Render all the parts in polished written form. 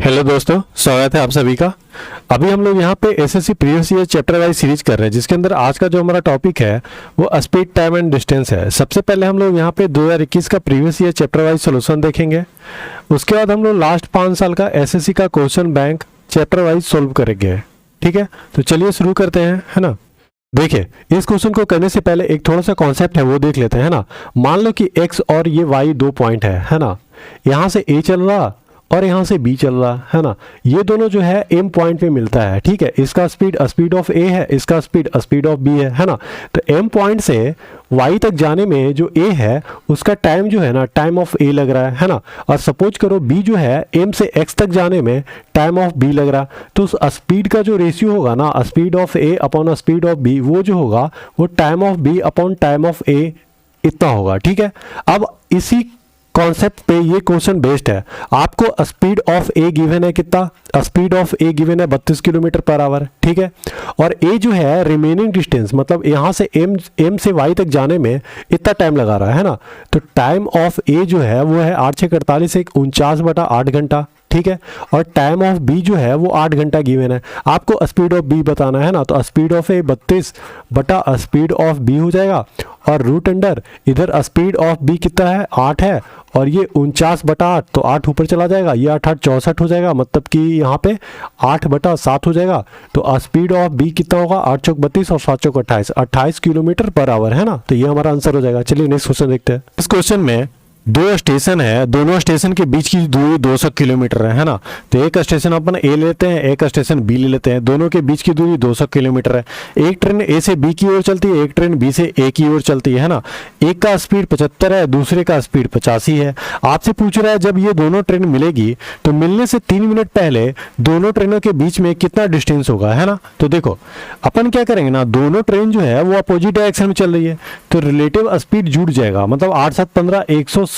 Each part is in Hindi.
हेलो दोस्तों, स्वागत है आप सभी का। अभी हम लोग यहाँ पे SSC previous year chapter wise series कर रहे हैं, जिसके अंदर आज का जो हमारा टॉपिक है वो स्पीड, टाइम एंड डिस्टेंस है। सबसे पहले हम लोग यहाँ पे 2021 का previous year chapter wise solution देखेंगे। उसके बाद हम लोग लास्ट 5 साल का एसएससी का question bank chapter wise solve करेंगे। ठीक है, तो चलिए शुरू करते हैं, है ना। देखिए, इस क्वेश्चन को करने से पहले एक थोड़ा सा कॉन्सेप्ट है वो देख लेते हैं, है ना। मान लो कि एक्स और ये वाई दो पॉइंट है ना। यहाँ से ए चल रहा और यहाँ से बी चल रहा है ना। ये दोनों जो है एम पॉइंट पे मिलता है। ठीक है, इसका स्पीड ऑफ ए है, इसका स्पीड ऑफ बी है ना। तो एम पॉइंट से वाई तक जाने में जो ए है उसका टाइम जो है ना, टाइम ऑफ ए लग रहा है ना। और सपोज करो बी जो है एम से एक्स तक जाने में टाइम ऑफ बी लग रहा, तो उस स्पीड का जो रेशियो होगा ना, speed of A upon speed of B, वो जो होगा वो time of B upon time of A इतना होगा। ठीक है, अब इसी कॉन्सेप्ट पे ये क्वेश्चन बेस्ड है। आपको स्पीड ऑफ ए गिवन है कितना, स्पीड ऑफ ए गिवन है 32 किलोमीटर पर आवर। ठीक है, और ए जो है रिमेनिंग डिस्टेंस, मतलब यहाँ से एम से वाई तक जाने में इतना टाइम लगा रहा है ना। तो टाइम ऑफ ए जो है वो है 8 6 48 49/8 घंटा। ठीक है, और टाइम ऑफ बी जो है वो 8 घंटा गिवन है। आपको स्पीड ऑफ बी बताना है ना, तो स्पीड ऑफ ए 32 बटा स्पीड ऑफ बी हो जाएगा, और रूट अंडर इधर स्पीड ऑफ बी कितना है 8 है, और ये 49/8, तो 8 ऊपर चला जाएगा, ये 8 8 64 हो जाएगा, मतलब कि यहाँ पे 8/7 हो जाएगा। तो स्पीड ऑफ बी कितना होगा, 8 चौक 32 और 7 चौक 28 किलोमीटर पर आवर, है ना। तो ये हमारा आंसर हो जाएगा। चलिए नेक्स्ट क्वेश्चन देखते हैं। इस क्वेश्चन में दो स्टेशन है, दोनों स्टेशन के बीच की दूरी 200 किलोमीटर है ना। तो एक स्टेशन अपन ए लेते हैं, एक स्टेशन बी ले लेते हैं। दोनों के बीच की दूरी 200 किलोमीटर है। एक ट्रेन ए से बी की ओर चलती है, एक ट्रेन बी से ए की ओर चलती है ना। एक का स्पीड 75 है, दूसरे का स्पीड 85 है। आपसे पूछ रहा है जब ये दोनों ट्रेन मिलेगी तो मिलने से 3 मिनट पहले दोनों ट्रेनों के बीच में कितना डिस्टेंस होगा, है ना। तो देखो अपन क्या करेंगे ना, दोनों ट्रेन जो है वो अपोजिट डायरेक्शन में चल रही है, तो रिलेटिव स्पीड जुड़ जाएगा, मतलब 8 7 15 160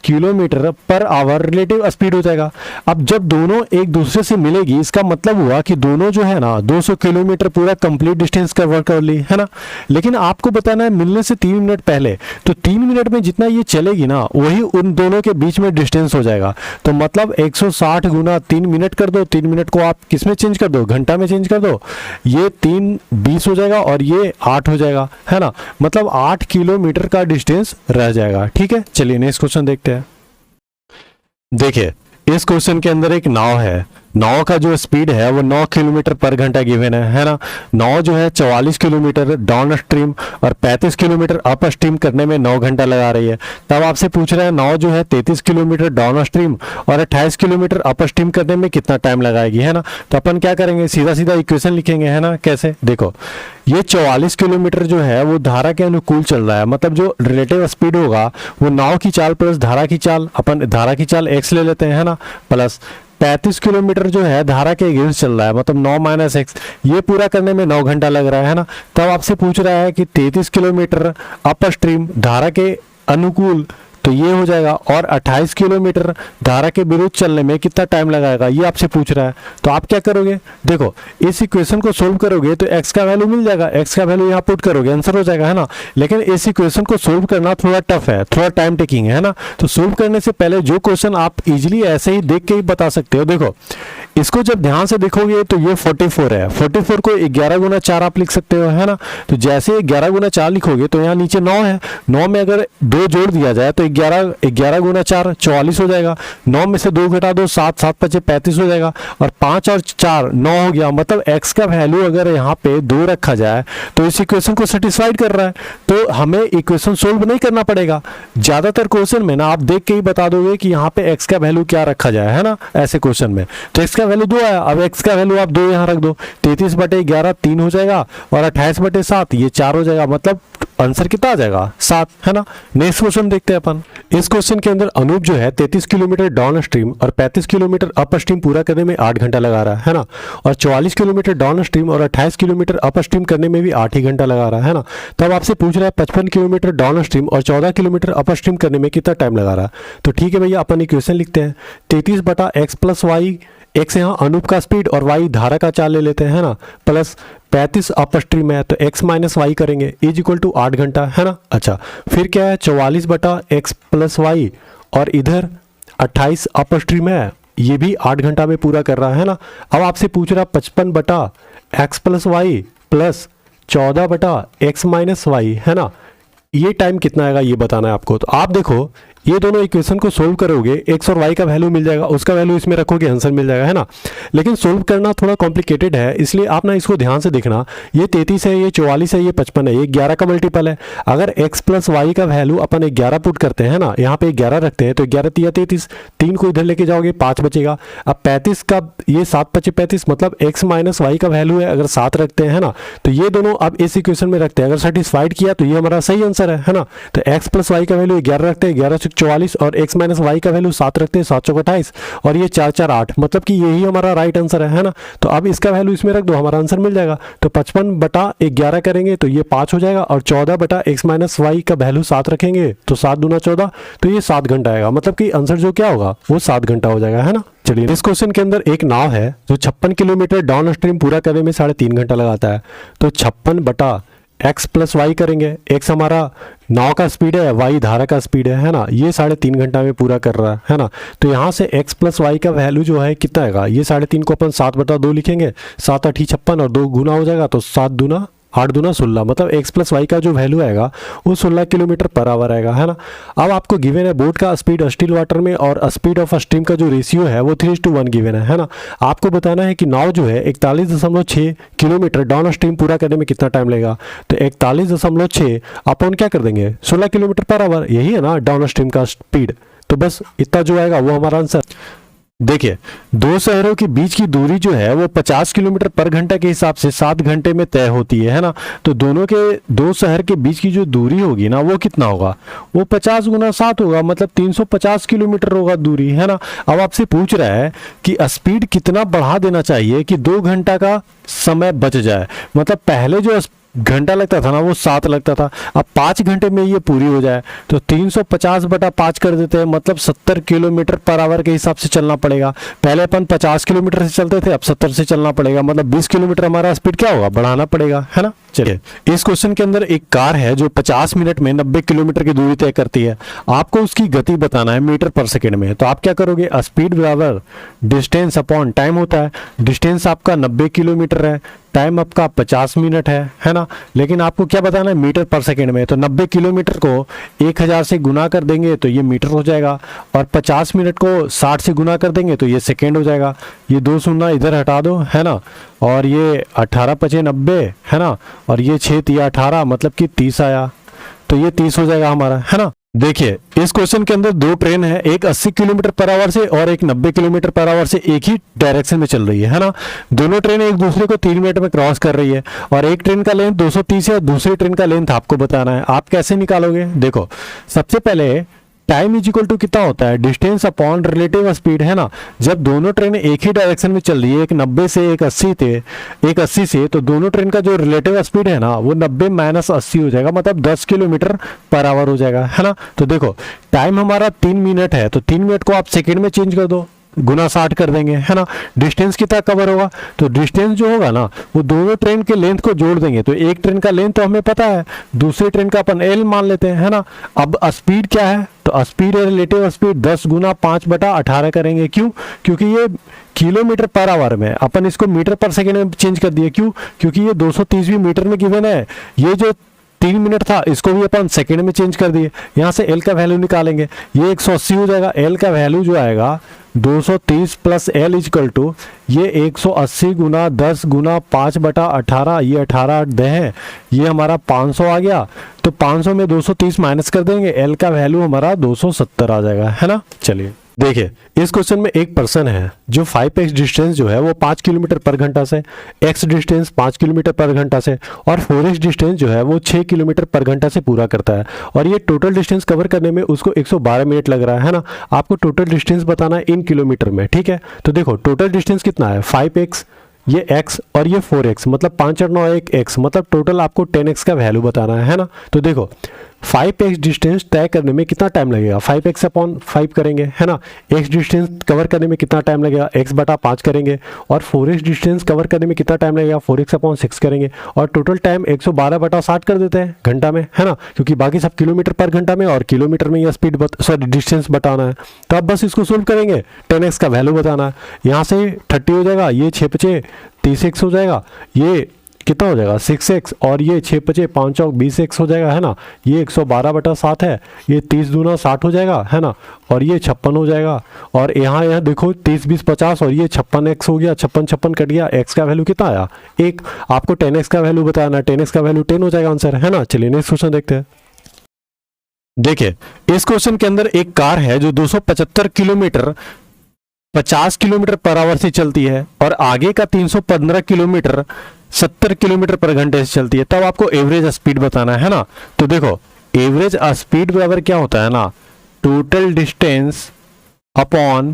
kilometre per hour relative speed हो जाएगा। अब जब दोनों एक दूसरे से मिलेगी, इसका मतलब हुआ कि दोनों जो है ना 200 किलोमीटर पूरा कंप्लीट डिस्टेंस कवर कर ली, है ना। लेकिन आपको बताना है मिलने से 3 मिनट पहले, तो 3 मिनट में जितना ये चलेगी ना वही उन दोनों के बीच में डिस्टेंस हो जाएगा। तो मतलब 160 गुना 3 मिनट कर दो, 3 मिनट को आप किस में चेंज कर दो, घंटा में चेंज कर दो। ये 3 20 हो जाएगा और ये 8 हो जाएगा, है ना। मतलब 8 किलोमीटर का डिस्टेंस रह जाएगा। ठीक है, चलिए नेक्स्ट क्वेश्चन देखते हैं। देखिए, इस क्वेश्चन के अंदर एक नाव है। नाव का जो स्पीड है वो 9 किलोमीटर पर घंटा गिवन है ना। नाव जो है 44 किलोमीटर डाउन स्ट्रीम और 35 किलोमीटर अप स्ट्रीम करने में 9 घंटा लगा रही है। तब आपसे पूछ रहा है नाव जो है 33 किलोमीटर डाउन स्ट्रीम और 28 किलोमीटर अप स्ट्रीम करने में कितना टाइम लगाएगी, है ना। तो अपन क्या करेंगे, सीधा सीधा इक्वेशन लिखेंगे, है ना। कैसे, देखो ये 44 किलोमीटर जो है वो धारा के अनुकूल चल रहा है, मतलब जो रिलेटिव स्पीड होगा वो नाव की चाल प्लस धारा की चाल, अपन धारा की चाल x ले लेते हैं, है ना, प्लस 35 किलोमीटर जो है धारा के अगेंस्ट चल रहा है, मतलब 9 - x, ये पूरा करने में 9 घंटा लग रहा है ना। तब आपसे पूछ रहा है कि 33 किलोमीटर अप स्ट्रीम धारा के अनुकूल, तो ये हो जाएगा, और 28 किलोमीटर धारा के विरुद्ध चलने में कितना टाइम लगाएगा, ये आपसे पूछ रहा है। तो आप क्या करोगे, देखो इस इक्वेशन को सोल्व करोगे तो x का वैल्यू मिल जाएगा, x का वैल्यू यहाँ पुट करोगे, आंसर हो जाएगा, है ना। लेकिन इस इक्वेशन को सोल्व करना थोड़ा टफ है, थोड़ा टाइम टेकिंग है ना। तो सोल्व करने से पहले जो क्वेश्चन आप इजिली ऐसे ही देख के ही बता सकते हो, देखो इसको जब ध्यान से देखोगे तो ये 44 है, 44 को 11 गुना 4 आप लिख सकते हो, है ना। तो जैसे 11 गुना 4 लिखोगे तो यहाँ नीचे 9 है, 9 में अगर 2 जोड़ दिया जाए तो 11 गुना 4 44 हो जाएगा। 9 में से 2 घटा दो, 7 7 5 35 हो जाएगा, और 5 और 4 9 हो गया। मतलब x का वैल्यू अगर यहाँ पे 2 रखा जाए तो इस इक्वेशन को सेटिस्फाइड कर रहा है, तो हमें इक्वेशन सोल्व नहीं करना पड़ेगा। ज्यादातर क्वेश्चन में ना आप देख के ही बता दोगे कि यहाँ पे x का वैल्यू क्या रखा जाए, है ना। ऐसे क्वेश्चन में तो x का वैल्यू 2 आया, अब x का वैल्यू आप 2 यहाँ रख दो, 33/11 3 हो जाएगा, और 28/7 ये 4 हो जाएगा, मतलब आंसर कितना आ जाएगा 7, है ना। नेक्स्ट क्वेश्चन देखते हैं अपन। इस क्वेश्चन के अंदर अनूप जो है 33 किलोमीटर डाउन स्ट्रीम और 35 किलोमीटर अप स्ट्रीम पूरा करने में 8 घंटा लगा रहा है ना। और 44 किलोमीटर डाउन स्ट्रीम और 28 किलोमीटर अप स्ट्रीम करने में भी 8 ही घंटा लगा रहा है ना। तब आपसे पूछ रहा है 55 किलोमीटर डाउन स्ट्रीम और 14 किलोमीटर अप स्ट्रीम करने में कितना टाइम लगा रहा है। तो ठीक है भैया, अपन इक्वेशन लिखते हैं, 33/x + y, x यहाँ अनूप का स्पीड और y धारा का चाल ले लेते हैं, है ना, प्लस 35 अप स्ट्रीम है तो x - y करेंगे इज इक्वल टू 8 घंटा, है ना। अच्छा, फिर क्या है 44/x + y और इधर 28 अप स्ट्रीम है ये भी 8 घंटा में पूरा कर रहा है ना। अब आपसे पूछ रहा 55 बटा एक्स प्लस वाई प्लस 14 बटा एक्स माइनस वाई, है ना, ये टाइम कितना आएगा ये बताना है आपको। तो आप देखो ये दोनों इक्वेशन को सोल्व करोगे, एक्स और वाई का वैल्यू मिल जाएगा, उसका वैल्यू इसमें रखोगे, आंसर मिल जाएगा, है ना। लेकिन सोल्व करना थोड़ा कॉम्प्लिकेटेड है, इसलिए आप ना इसको ध्यान से देखना। ये 33 है, ये 44 है, ये 55 है, ये 11 का मल्टीपल है। अगर एक्स प्लस वाई का वैल्यू अपन 11 पुट करते हैं ना, यहाँ पे 11 रखते हैं, तो 11 तिया 33, 3 को इधर लेके जाओगे 5 बचेगा। अब 35 का ये 7 पचे 35, मतलब एक्स माइनस वाई का वैल्यू है, अगर 7 रखते हैं ना, तो ये दोनों अब इस इक्वेशन में रखते हैं। अगर सेटिस्फाइड किया तो ये हमारा सही आंसर है ना। तो एक्स प्लस वाई का वैल्यू 11 रखते हैं, 11 से 44, और एक्स माइनस वाई का वैल्यू 7 रखते हैं, 7 चौक 28, और ये 4 4 8, मतलब कि यही हमारा राइट आंसर है ना। तो अब इसका वैल्यू इसमें रख दो, हमारा आंसर मिल जाएगा। तो 55 बटा 11 करेंगे तो ये 5 हो जाएगा, और 14 बटा एक्स माइनस वाई का वैल्यू 7 रखेंगे तो 7 दूना 14, तो ये 7 घंटा आएगा, मतलब कि आंसर जो क्या होगा वो 7 घंटा हो जाएगा, है ना। चलिए, इस क्वेश्चन के अंदर एक नाव है जो 56 किलोमीटर डाउन स्ट्रीम पूरा करने में 3.5 घंटा लगाता है। तो 56 बटा एक्स प्लस वाई करेंगे, एक्स हमारा नाव का स्पीड है, वाई धारा का स्पीड है ना, ये 3.5 घंटा में पूरा कर रहा है ना। तो यहाँ से एक्स प्लस वाई का वैल्यू जो है कितना आएगा, ये 3.5 को अपन 7 बटा 2 लिखेंगे, 7 8 56 और 2 गुना हो जाएगा, तो 7 दूना 8 दूना 16, मतलब एक्स प्लस वाई का जो वैल्यू आएगा वो 16 किलोमीटर पर आवर आएगा, है ना। अब आपको गिवन है बोट का स्पीड स्टिल वाटर में और स्पीड ऑफ स्ट्रीम का जो रेशियो है वो 3:1 गिवन है ना। आपको बताना है कि नाव जो है 41.6 किलोमीटर डाउन स्ट्रीम पूरा करने में कितना टाइम लगेगा। तो 41.6 अपन क्या कर देंगे 16 किलोमीटर पर आवर, यही है ना डाउन स्ट्रीम का स्पीड। तो बस इतना जो आएगा वो हमारा आंसर। देखिए, दो शहरों के बीच की दूरी जो है वो 50 किलोमीटर पर घंटा के हिसाब से 7 घंटे में तय होती है ना। तो दो शहर के बीच की जो दूरी होगी ना वो कितना होगा, वो 50 गुना 7 होगा, मतलब 350 किलोमीटर होगा दूरी, है ना। अब आपसे पूछ रहा है कि स्पीड कितना बढ़ा देना चाहिए कि 2 घंटा का समय बच जाए। मतलब पहले जो घंटा लगता था ना वो 7 लगता था, अब 5 घंटे में ये पूरी हो जाए। तो 350 बटा 5 कर देते हैं, मतलब 70 किलोमीटर पर आवर के हिसाब से चलना पड़ेगा। पहले अपन 50 किलोमीटर से चलते थे, अब 70 से चलना पड़ेगा, मतलब 20 किलोमीटर हमारा स्पीड क्या होगा, बढ़ाना पड़ेगा, है ना। चलिए, इस क्वेश्चन के अंदर एक कार है जो 50 मिनट में 90 किलोमीटर की दूरी तय करती है। आपको उसकी गति बताना है मीटर पर सेकेंड में। तो आप क्या करोगे, स्पीड बराबर डिस्टेंस अपॉन टाइम होता है। डिस्टेंस आपका 90 किलोमीटर है, टाइम आपका 50 मिनट है ना। लेकिन आपको क्या बताना है मीटर पर सेकेंड में। तो 90 किलोमीटर को 1000 से गुना कर देंगे तो ये मीटर हो जाएगा, और 50 मिनट को 60 से गुना कर देंगे तो ये सेकेंड हो जाएगा। ये 2 शून्य इधर हटा दो, है ना, और ये 18 पचे 90, है ना, और ये 6 तिया 18, मतलब कि 30 आया, तो ये 30 हो जाएगा हमारा, है ना। देखिए, इस क्वेश्चन के अंदर 2 ट्रेन है, एक 80 किलोमीटर पर आवर से और एक 90 किलोमीटर पर आवर से एक ही डायरेक्शन में चल रही है ना। दोनों ट्रेन एक दूसरे को 3 मिनट में क्रॉस कर रही है, और एक ट्रेन का लेंथ 230 है और दूसरी ट्रेन का लेंथ आपको बताना है। आप कैसे निकालोगे, देखो, सबसे पहले टाइम इज इक्वल टू कितना होता है, डिस्टेंस अपॉन रिलेटिव स्पीड, है ना। जब दोनों ट्रेन एक ही डायरेक्शन में चल रही है, एक 90 से एक 80 से, तो दोनों ट्रेन का जो रिलेटिव स्पीड है ना वो 90 माइनस 80 हो जाएगा, मतलब 10 किलोमीटर पर आवर हो जाएगा, है ना। तो देखो, टाइम हमारा 3 मिनट है, तो 3 मिनट को आप सेकेंड में चेंज कर दो, गुना 60 कर देंगे, है ना। डिस्टेंस कितना कवर होगा, तो डिस्टेंस जो होगा ना वो दोनों ट्रेन के लेंथ को जोड़ देंगे। तो एक ट्रेन का लेंथ तो हमें पता है, दूसरी ट्रेन का अपन एल मान लेते हैं, है ना। अब स्पीड क्या है, तो स्पीड है रिलेटिव स्पीड 10 गुना 5 बटा 18 करेंगे। क्यों, क्योंकि ये किलोमीटर पर आवर में, अपन इसको मीटर पर सेकेंड में चेंज कर दिए। क्यों, क्योंकि ये 230 मीटर में गिवन है। ये जो 3 मिनट था इसको भी अपन सेकेंड में चेंज कर दिए। यहाँ से एल का वैल्यू निकालेंगे, ये 180 हो जाएगा। एल का वैल्यू जो आएगा 230 प्लस एल इजकल टू ये 180 गुना 10 गुना 5 बटा 18, ये 18 है, ये हमारा 500 आ गया। तो 500 में 230 माइनस कर देंगे, एल का वैल्यू हमारा 270 आ जाएगा, है ना। चलिए, देखिए, इस क्वेश्चन में एक पर्सन है जो 5x डिस्टेंस जो है वो 5 किलोमीटर पर घंटा से, x डिस्टेंस 5 किलोमीटर पर घंटा से, और 4x डिस्टेंस जो है वो 6 किलोमीटर पर घंटा से पूरा करता है। और ये टोटल डिस्टेंस कवर करने में उसको 112 मिनट लग रहा है ना। आपको टोटल डिस्टेंस बताना है इन किलोमीटर में, ठीक है। तो देखो, टोटल डिस्टेंस कितना है, 5x, ये x और ये 4x, मतलब 5 और 9 एक x, मतलब टोटल आपको 10x का वैल्यू बताना है ना। तो देखो, 5x डिस्टेंस तय करने में कितना टाइम लगेगा, 5x अपॉन 5 करेंगे, है ना। x डिस्टेंस कवर करने में कितना टाइम लगेगा, x बटा 5 करेंगे। और 4x डिस्टेंस कवर करने में कितना टाइम लगेगा, 4x अपॉन 6 करेंगे। और टोटल टाइम 112 बटा 60 कर देते हैं घंटा में, है ना, क्योंकि बाकी सब किलोमीटर पर घंटा में और किलोमीटर में यह स्पीड डिस्टेंस बताना है। तो अब बस इसको सोल्व करेंगे, 10x का वैल्यू बताना है। यहाँ से 30 हो जाएगा, ये 6 5 30x हो जाएगा, ये कितना हो जाएगा 6x, और ये 6 5 5 20x हो जाएगा, है ना। ये 112 बटा 7 है, ये 30 दूना 60 हो जाएगा, है ना। और ये 56 हो जाएगा। और यहाँ देखो 30 20 50 और ये 56x हो गया, 56 कट गया, x का वैल्यू कितना आया 1। आपको 10x का वैल्यू बताना है, 10x का वैल्यू 10 हो जाएगा आंसर, है ना। चलिए नेक्स्ट क्वेश्चन देखते हैं। देखिए इस क्वेश्चन के अंदर एक कार है जो 275 किलोमीटर 50 किलोमीटर पर आवर से चलती है और आगे का 315 किलोमीटर 70 किलोमीटर पर घंटे से चलती है। तब आपको एवरेज स्पीड बताना है ना। तो देखो एवरेज स्पीड बराबर क्या होता है ना, total distance upon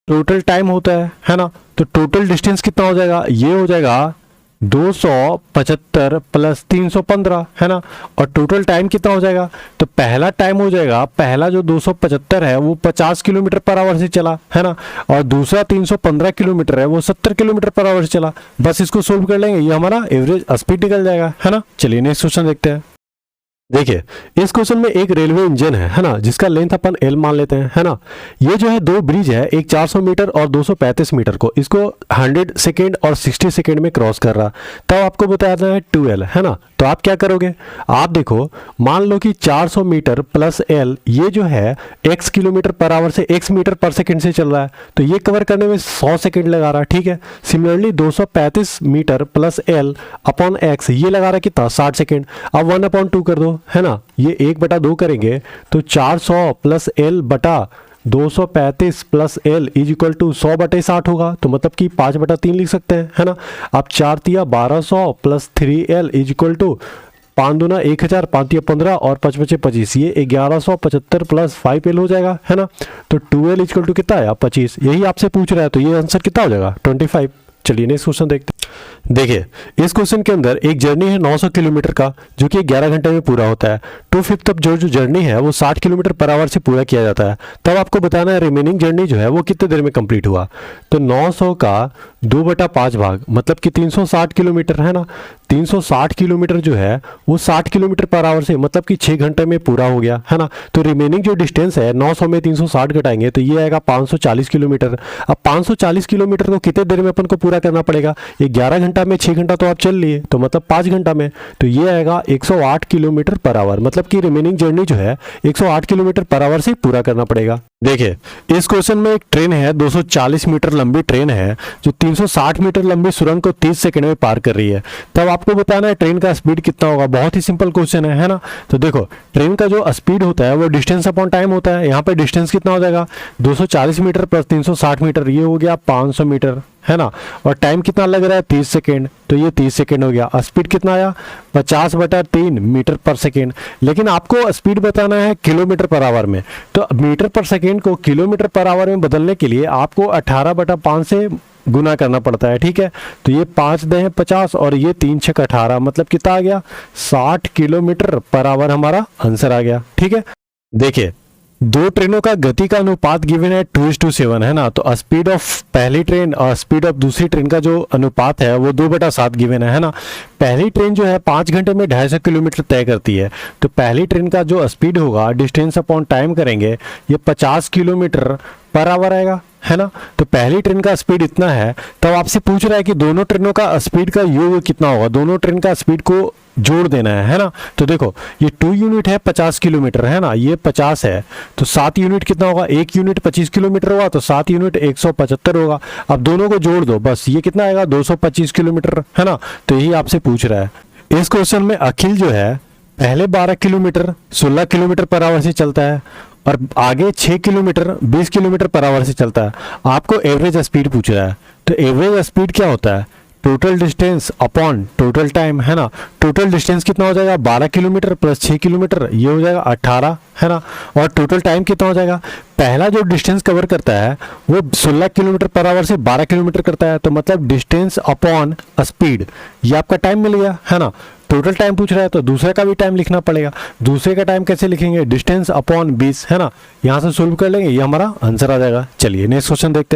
total time होता है ना। तो टोटल डिस्टेंस कितना हो जाएगा, ये हो जाएगा 275 प्लस 315, है ना। और टोटल टाइम कितना हो जाएगा, तो पहला टाइम हो जाएगा, पहला जो 275 है वो 50 किलोमीटर पर आवर से चला, है ना। और दूसरा 315 किलोमीटर है वो 70 किलोमीटर पर आवर से चला। बस इसको सोल्व कर लेंगे, ये हमारा एवरेज स्पीड निकल जाएगा, है ना। चलिए नेक्स्ट क्वेश्चन देखते हैं। देखिए इस क्वेश्चन में एक रेलवे इंजन है ना, जिसका लेंथ अपन L मान लेते हैं, है ना। ये जो है दो ब्रिज है, एक 400 मीटर और 235 मीटर को, इसको 100 सेकेंड और 60 सेकेंड में क्रॉस कर रहा। तब आपको बताना है 2L, है ना। तो आप क्या करोगे, आप देखो मान लो कि 400 मीटर प्लस L, ये जो है x किलोमीटर पर आवर से x मीटर पर सेकेंड से चल रहा है, तो ये कवर करने में 100 सेकेंड लगा रहा है, ठीक है। Similarly 235 metre plus L upon x, ये लगा रहा है कितना 60 सेकेंड। अब 1/2 कर दो, है ना। ये 1/2 करेंगे तो 400 प्लस L बटा 235 plus L is equal to 100/60 होगा। तो मतलब कि 5/3 लिख सकते हैं, है ना। अब 4 तिया 1200 plus 3L is equal to 5 दूना 1000, 5 तिया 15 और 5 5 25, ये 1175 प्लस 5L हो जाएगा, है ना। तो 2L इज इक्वल टू कितना आया 25, यही आपसे पूछ रहा है, तो ये आंसर कितना हो जाएगा 25। चलिए नेक्स्ट क्वेश्चन देखते हैं। देखिए इस क्वेश्चन के अंदर एक जर्नी है 900 किलोमीटर का, जो कि 11 घंटे में पूरा होता है। 2/5 तब जो जर्नी है वो 60 किलोमीटर पर आवर से पूरा किया जाता है। तब आपको बताना है रिमेनिंग जर्नी जो है वो कितने देर में कंप्लीट हुआ। तो 900 का 2/5 भाग मतलब कि 360 किलोमीटर, है ना। 360 किलोमीटर जो है वो 60 किलोमीटर पर आवर से मतलब कि 6 घंटे में पूरा हो गया, है ना। तो रिमेनिंग जो डिस्टेंस है 900 में 360 घटाएंगे तो ये आएगा 540 किलोमीटर। अब 540 किलोमीटर को कितने देर में अपन को पूरा करना पड़ेगा, ये 11 घंटा में 6 घंटा तो आप चल लिए, तो मतलब 5 घंटा में, तो ये आएगा 108 किलोमीटर पर आवर। मतलब कि रिमेनिंग जर्नी जो है 108 किलोमीटर पर आवर से पूरा करना पड़ेगा। देखिए इस क्वेश्चन में एक ट्रेन है, 240 मीटर लंबी ट्रेन है जो 360 मीटर लंबी सुरंग को 30 सेकंड में पार कर रही है। तब आपको बताना है ट्रेन का स्पीड कितना होगा। बहुत ही सिंपल क्वेश्चन है ना। तो देखो ट्रेन का जो स्पीड होता है वो डिस्टेंस अपॉन टाइम होता है। यहाँ पे डिस्टेंस कितना हो जाएगा 240 मीटर प्लस 360 मीटर, ये हो गया 500 मीटर, है ना। और टाइम कितना लग रहा है 30 सेकेंड, तो ये 30 सेकेंड हो गया। स्पीड कितना आया 50/3 मीटर पर सेकेंड। लेकिन आपको स्पीड बताना है किलोमीटर पर आवर में, तो मीटर पर सेकेंड को किलोमीटर पर आवर में बदलने के लिए आपको 18/5 से गुना करना पड़ता है, ठीक है। तो ये 5 × 50 और ये 3 × 6 18, मतलब कितना आ गया 60 किलोमीटर पर आवर हमारा आंसर आ गया, ठीक है। देखिए दो ट्रेनों का गति का अनुपात गिवन है 2:7, है ना। तो स्पीड ऑफ पहली ट्रेन और स्पीड ऑफ दूसरी ट्रेन का जो अनुपात है वो 2/7 गिवन है ना। पहली ट्रेन जो है 5 घंटे में 250 किलोमीटर तय करती है, तो पहली ट्रेन का जो स्पीड होगा डिस्टेंस अपॉन टाइम करेंगे ये 50 किलोमीटर पर आवर आएगा, है ना। तो पहली ट्रेन का स्पीड इतना है। तब आपसे पूछ रहा है कि दोनों ट्रेनों का स्पीड का योग कितना होगा, दोनों ट्रेन का स्पीड को जोड़ देना है ना। तो देखो ये 2 यूनिट है 50 किलोमीटर, है ना, ये 50 है, तो 7 यूनिट कितना होगा, 1 यूनिट 25 किलोमीटर होगा, तो 7 यूनिट 175 होगा। अब दोनों को जोड़ दो, बस ये कितना आएगा 225 किलोमीटर, है ना। तो यही आपसे पूछ रहा है। इस क्वेश्चन में अखिल जो है पहले 12 किलोमीटर 16 किलोमीटर पर आवर से चलता है और आगे 6 किलोमीटर 20 किलोमीटर पर आवर से चलता है। आपको एवरेज स्पीड पूछ रहा है। तो एवरेज स्पीड क्या होता है, total distance upon total time, है ना। टोटल डिस्टेंस कितना हो जाएगा 12 किलोमीटर प्लस 6 किलोमीटर, ये हो जाएगा 18, है ना। और टोटल टाइम कितना हो जाएगा, पहला जो डिस्टेंस कवर करता है वो 16 किलोमीटर पर आवर से 12 किलोमीटर करता है, तो मतलब डिस्टेंस अपॉन स्पीड, ये आपका टाइम मिल गया, है ना। टोटल टाइम पूछ रहा है तो दूसरे का भी टाइम लिखना पड़ेगा। दूसरे का टाइम कैसे लिखेंगे, डिस्टेंस अपॉन 20, है ना, यहाँ से सोल्व कर लेंगे, ये हमारा आंसर आ जाएगा। चलिए नेक्स्ट क्वेश्चन देखते हैं।